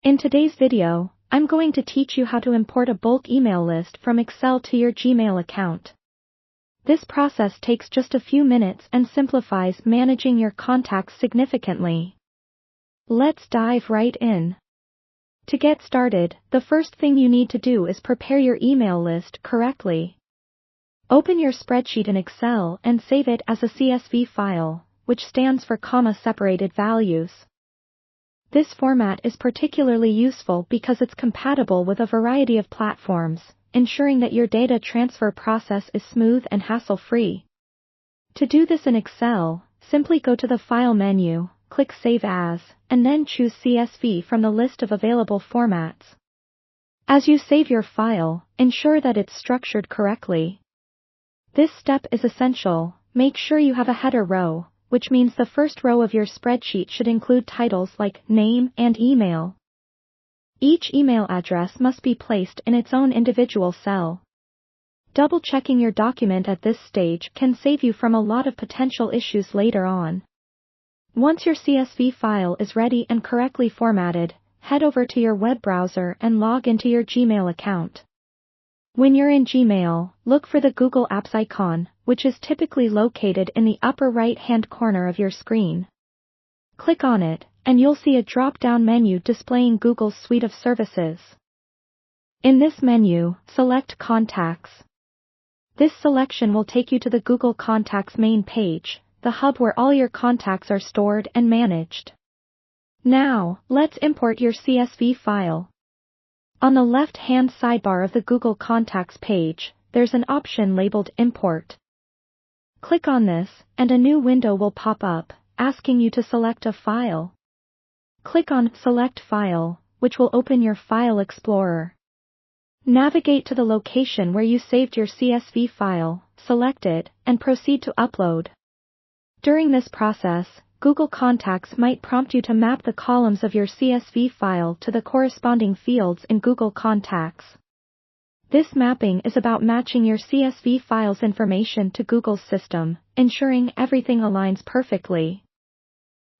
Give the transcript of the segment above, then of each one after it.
In today's video, I'm going to teach you how to import a bulk email list from Excel to your Gmail account. This process takes just a few minutes and simplifies managing your contacts significantly. Let's dive right in. To get started, the first thing you need to do is prepare your email list correctly. Open your spreadsheet in Excel and save it as a CSV file, which stands for comma-separated values. This format is particularly useful because it's compatible with a variety of platforms, ensuring that your data transfer process is smooth and hassle-free. To do this in Excel, simply go to the File menu, click Save As, and then choose CSV from the list of available formats. As you save your file, ensure that it's structured correctly. This step is essential. Make sure you have a header row, which means the first row of your spreadsheet should include titles like name and email. Each email address must be placed in its own individual cell. Double-checking your document at this stage can save you from a lot of potential issues later on. Once your CSV file is ready and correctly formatted, head over to your web browser and log into your Gmail account. When you're in Gmail, look for the Google Apps icon, which is typically located in the upper right-hand corner of your screen. Click on it, and you'll see a drop-down menu displaying Google's suite of services. In this menu, select Contacts. This selection will take you to the Google Contacts main page, the hub where all your contacts are stored and managed. Now, let's import your CSV file. On the left-hand sidebar of the Google Contacts page, there's an option labeled Import. Click on this, and a new window will pop up, asking you to select a file. Click on Select File, which will open your File Explorer. Navigate to the location where you saved your CSV file, select it, and proceed to upload. During this process, Google Contacts might prompt you to map the columns of your CSV file to the corresponding fields in Google Contacts. This mapping is about matching your CSV file's information to Google's system, ensuring everything aligns perfectly.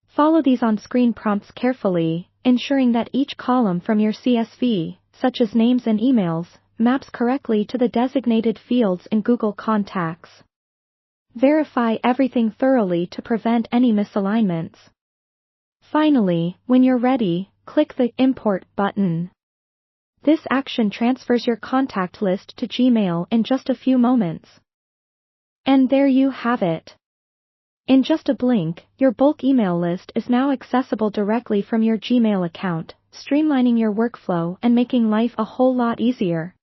Follow these on-screen prompts carefully, ensuring that each column from your CSV, such as names and emails, maps correctly to the designated fields in Google Contacts. Verify everything thoroughly to prevent any misalignments. Finally, when you're ready, click the Import button. This action transfers your contact list to Gmail in just a few moments. And there you have it. In just a blink, your bulk email list is now accessible directly from your Gmail account, streamlining your workflow and making life a whole lot easier.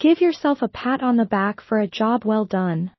Give yourself a pat on the back for a job well done.